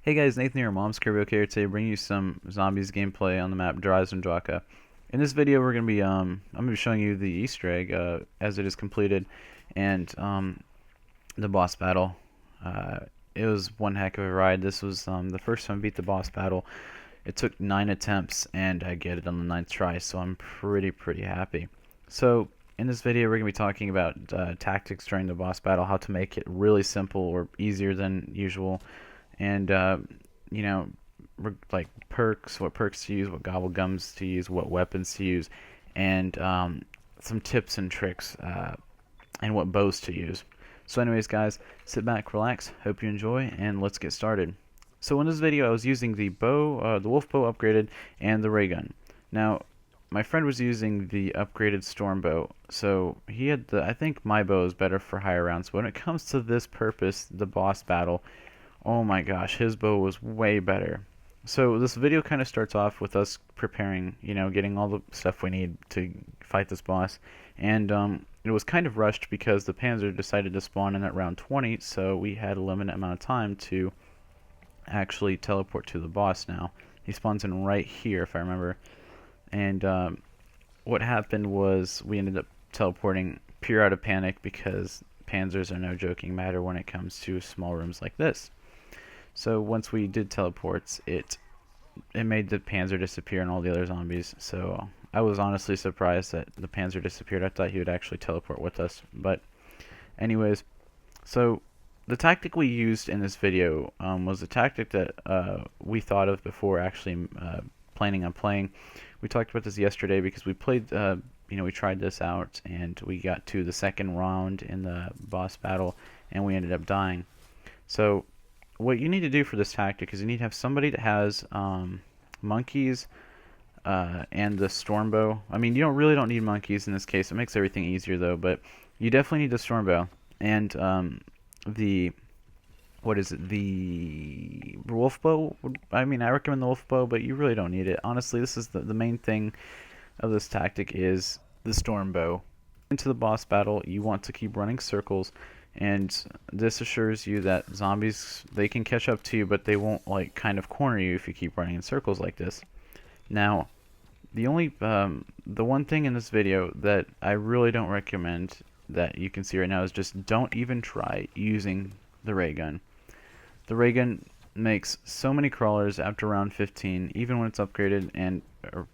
Hey guys, Nathan here, Mom's Karaoke here today, bringing you some zombies gameplay on the map Eisendrache. In this video, I'm gonna be showing you the Easter egg as it is completed, and the boss battle. Uh, it was one heck of a ride. This was the first time I beat the boss battle. It took 9 attempts, and I get it on the ninth try, so I'm pretty happy. So in this video, we're gonna be talking about tactics during the boss battle, how to make it really simple or easier than usual, and you know, like perks, what perks to use, what gobble gums to use, what weapons to use, and some tips and tricks, and what bows to use. So anyways guys, sit back, relax, hope you enjoy, and let's get started. So in this video I was using the bow, the wolf bow upgraded, and the ray gun. Now my friend was using the upgraded storm bow, so he had I think my bow is better for higher rounds, but when it comes to this purpose, the boss battle, oh my gosh, his bow was way better. So this video kind of starts off with us preparing, getting all the stuff we need to fight this boss. And it was kind of rushed because the Panzer decided to spawn in at round 20, so we had a limited amount of time to actually teleport to the boss now. He spawns in right here, if I remember. And what happened was we ended up teleporting pure out of panic because Panzers are no joking matter when it comes to small rooms like this. So once we did teleports, it made the Panzer disappear and all the other zombies. So I was honestly surprised that the Panzer disappeared. I thought he would actually teleport with us. But anyways, so the tactic we used in this video was a tactic that we thought of before actually planning on playing. We talked about this yesterday because we played, we tried this out and we got to the second round in the boss battle and we ended up dying. So what you need to do for this tactic is you need to have somebody that has monkeys and the storm bow. I mean, you really don't need monkeys in this case. It makes everything easier though, but you definitely need the storm bow and the the wolf bow. I mean, I recommend the wolf bow, but you really don't need it. Honestly, this is the main thing of this tactic is the storm bow. Into the boss battle, you want to keep running circles, and this assures you that zombies, they can catch up to you, but they won't kind of corner you if you keep running in circles like this. Now, the one thing in this video that I really don't recommend that you can see right now is just don't even try using the ray gun. The ray gun makes so many crawlers after round 15, even when it's upgraded, and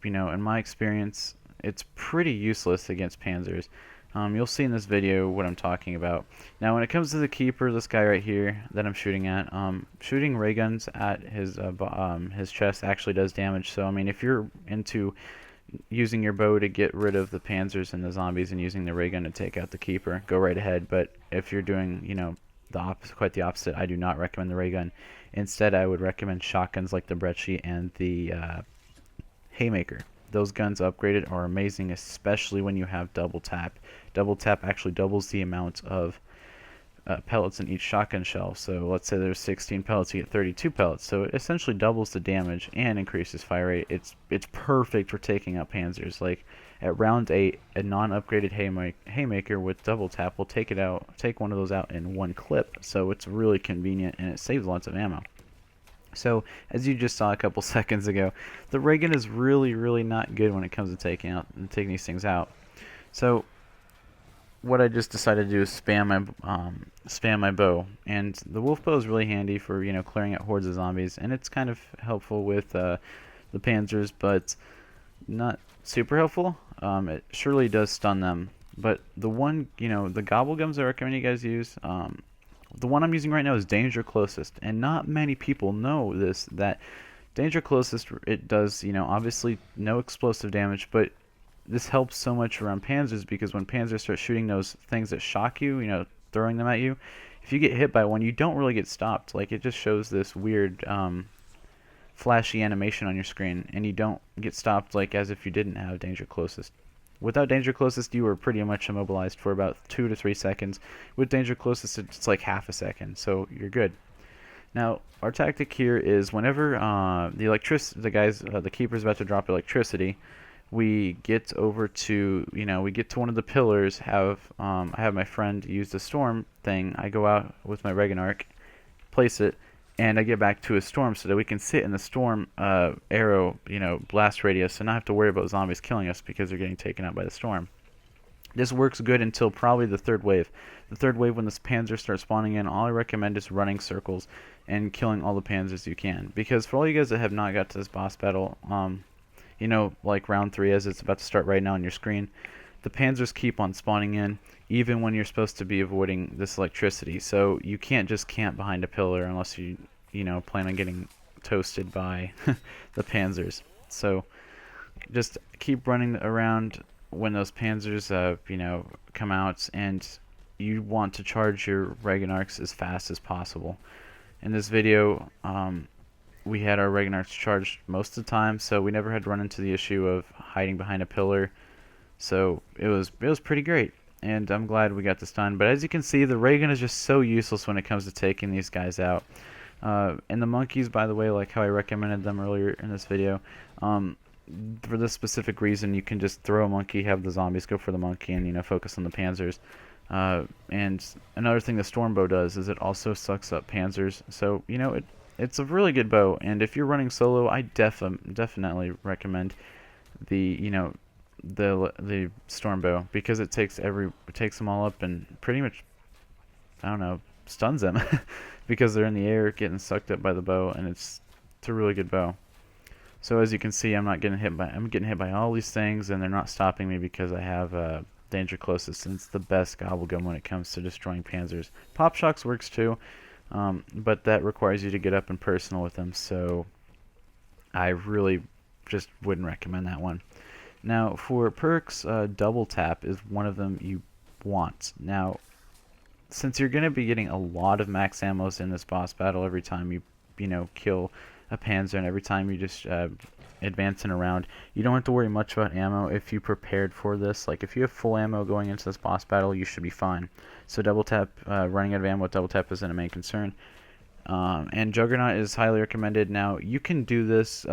in my experience, it's pretty useless against Panzers. You'll see in this video what I'm talking about. Now, when it comes to the keeper, this guy right here that I'm shooting at, shooting ray guns at his chest actually does damage. So, I mean, if you're into using your bow to get rid of the Panzers and the zombies and using the ray gun to take out the keeper, go right ahead. But if you're doing, the opposite, quite the opposite, I do not recommend the ray gun. Instead, I would recommend shotguns like the Brecci and the Haymaker. Those guns upgraded are amazing, especially when you have double tap. Double tap actually doubles the amount of pellets in each shotgun shell. So let's say there's 16 pellets, you get 32 pellets. So it essentially doubles the damage and increases fire rate. It's perfect for taking out Panzers. Like at round 8, a non-upgraded Haymaker with double tap will take one of those out in one clip. So it's really convenient and it saves lots of ammo. So, as you just saw a couple seconds ago, the ray gun is really not good when it comes to taking these things out. So, what I just decided to do is spam my bow, and the wolf bow is really handy for clearing out hordes of zombies, and it's kind of helpful with the Panzers, but not super helpful. It surely does stun them, but the one the gobble gums I recommend you guys use. The one I'm using right now is Danger Closest, and not many people know this, that Danger Closest, it does, obviously no explosive damage, but this helps so much around Panzers because when Panzers start shooting those things that shock you, throwing them at you, if you get hit by one, you don't really get stopped. Like, it just shows this weird, flashy animation on your screen, and you don't get stopped like as if you didn't have Danger Closest. Without Danger Closest, you were pretty much immobilized for about 2 to 3 seconds. With Danger Closest, it's like half a second, so you're good. Now, our tactic here is whenever the keeper's about to drop electricity, we get over to, we get to one of the pillars. I have my friend use the storm thing. I go out with my Regan arc, place it, and I get back to a storm so that we can sit in the storm arrow, blast radius, and not have to worry about zombies killing us because they're getting taken out by the storm. This works good until probably the third wave. The third wave, when the panzers start spawning in, all I recommend is running circles and killing all the panzers you can. Because for all you guys that have not got to this boss battle, like round 3 as it's about to start right now on your screen, the panzers keep on spawning in even when you're supposed to be avoiding this electricity. So you can't just camp behind a pillar unless you plan on getting toasted by the panzers. So just keep running around when those panzers come out, and you want to charge your Regenarchs as fast as possible. In this video, we had our Regenarchs charged most of the time, so we never had run into the issue of hiding behind a pillar. So it was pretty great, and I'm glad we got this done. But as you can see, the Regen is just so useless when it comes to taking these guys out. And the monkeys, by the way, like how I recommended them earlier in this video, for this specific reason, you can just throw a monkey, have the zombies go for the monkey, and focus on the panzers. And another thing the Stormbow does is it also sucks up panzers. So it's a really good bow, and if you're running solo, I definitely recommend the the Stormbow, because it takes them all up and pretty much, I don't know, stuns them because they're in the air getting sucked up by the bow, and it's a really good bow. So as you can see, I'm getting hit by all these things, and they're not stopping me because I have Danger Closest, and it's the best gobblegum when it comes to destroying panzers. Pop Shocks works too, but that requires you to get up and personal with them, so I really just wouldn't recommend that one. Now for perks, Double Tap is one of them you want. Now, since you're going to be getting a lot of max ammos in this boss battle every time you kill a panzer, and every time you just advancing around, you don't have to worry much about ammo if you prepared for this. Like if you have full ammo going into this boss battle, you should be fine. So double tap, running out of ammo with double tap isn't a main concern. And Juggernaut is highly recommended. Now you can do this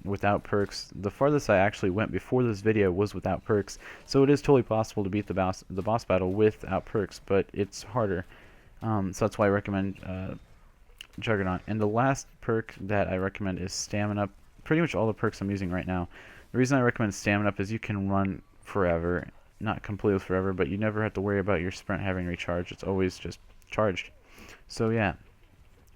without perks. The farthest I actually went before this video was without perks, so it is totally possible to beat the boss battle without perks, but it's harder. So that's why I recommend Juggernaut. And the last perk that I recommend is Stamina. Pretty much all the perks I'm using right now. The reason I recommend Stamina is you can run forever. Not completely forever, but you never have to worry about your sprint having recharged. It's always just charged. So yeah.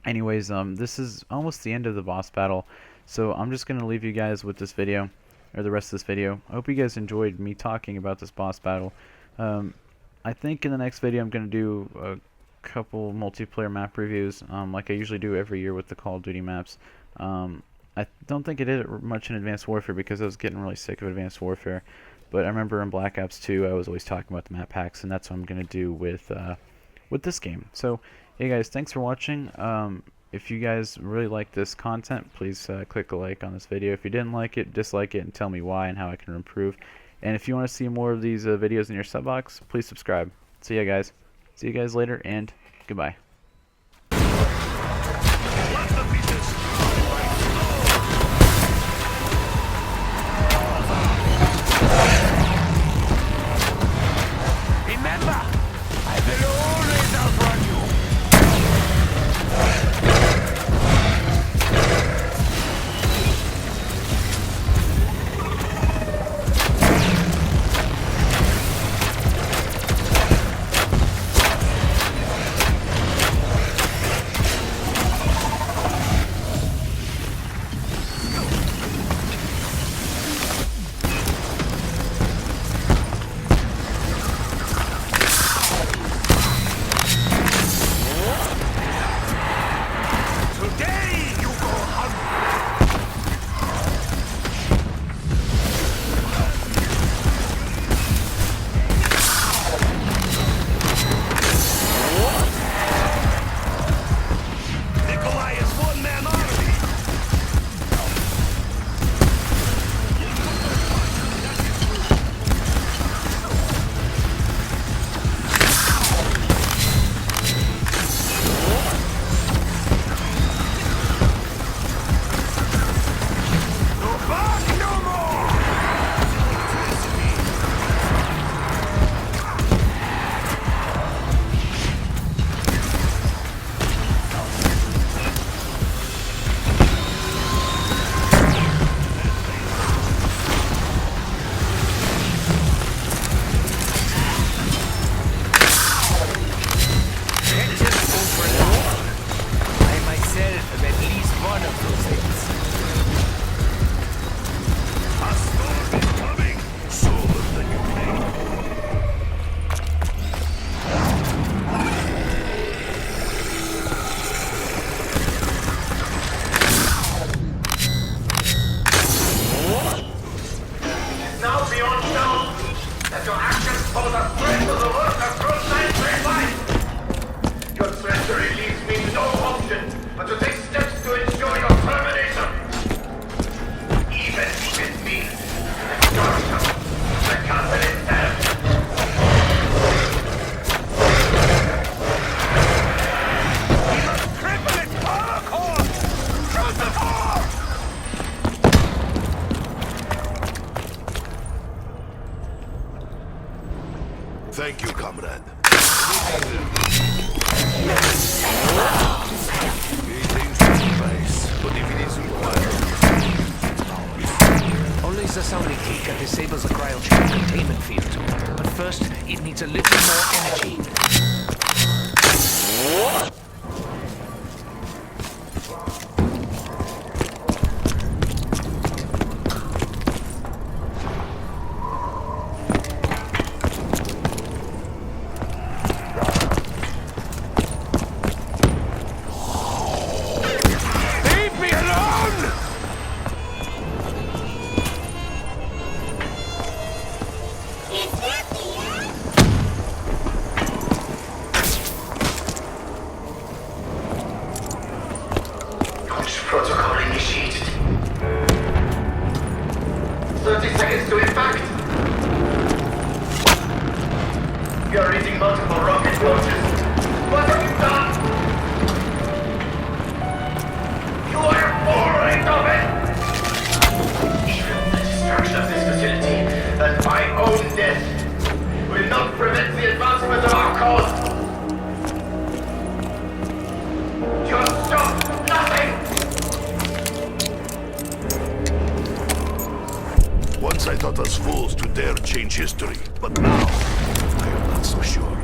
Anyways, this is almost the end of the boss battle. So I'm just going to leave you guys with this video, or the rest of this video. I hope you guys enjoyed me talking about this boss battle. I think in the next video I'm going to do a couple multiplayer map reviews, like I usually do every year with the Call of Duty maps. I don't think I did it much in Advanced Warfare because I was getting really sick of Advanced Warfare, but I remember in Black Ops 2 I was always talking about the map packs, and that's what I'm going to do with this game. So hey guys, thanks for watching. If you guys really like this content, please click a like on this video. If you didn't like it, dislike it and tell me why and how I can improve. And if you want to see more of these videos in your sub box, please subscribe. See ya guys. See you guys later, and goodbye. one of those things. A storm is coming! Solar than you think. Now beyond doubt that your actions pose a threat to the work of frontline trade life. Your treachery leaves me no option but to take steps to ensure your termination. Even if it means destruction of the castle itself. Cripple its power core! Shoot the core! Thank you, comrade. Greetings to the place, but if it is required... Only the sounding key can disable the cryogenic containment field. But first, it needs a little more energy. Leave me alone! Launch protocol initiated. 30 seconds to impact. We are reading multiple rocket launches. What have you done? You are ignorant of it! Even the destruction of this facility and my own death will not prevent the advancement of our cause. You'll stop nothing! Once I thought us fools to dare change history, but now I am not so sure.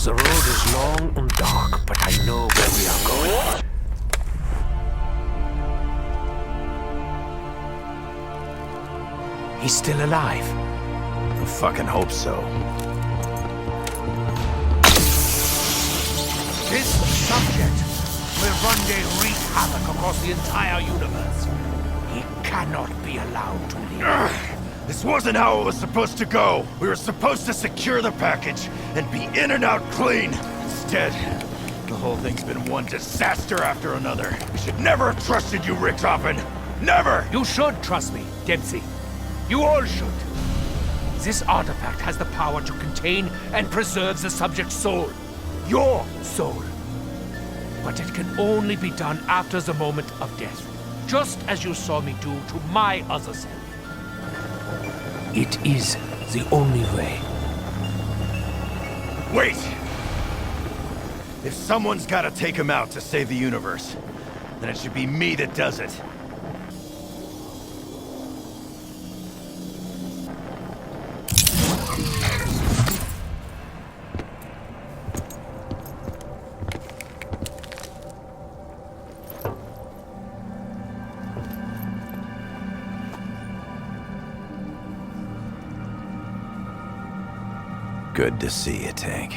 The road is long and dark, but I know where we are going. He's still alive. I fucking hope so. This subject will one day wreak havoc across the entire universe. He cannot be allowed to live. This wasn't how it was supposed to go. We were supposed to secure the package and be in and out clean. Instead, the whole thing's been one disaster after another. I should never have trusted you, Richtofen. Never! You should trust me, Dempsey. You all should. This artifact has the power to contain and preserve the subject's soul. Your soul. But it can only be done after the moment of death. Just as you saw me do to my other self. It is the only way. Wait! If someone's gotta take him out to save the universe, then it should be me that does it. Good to see you, Tank.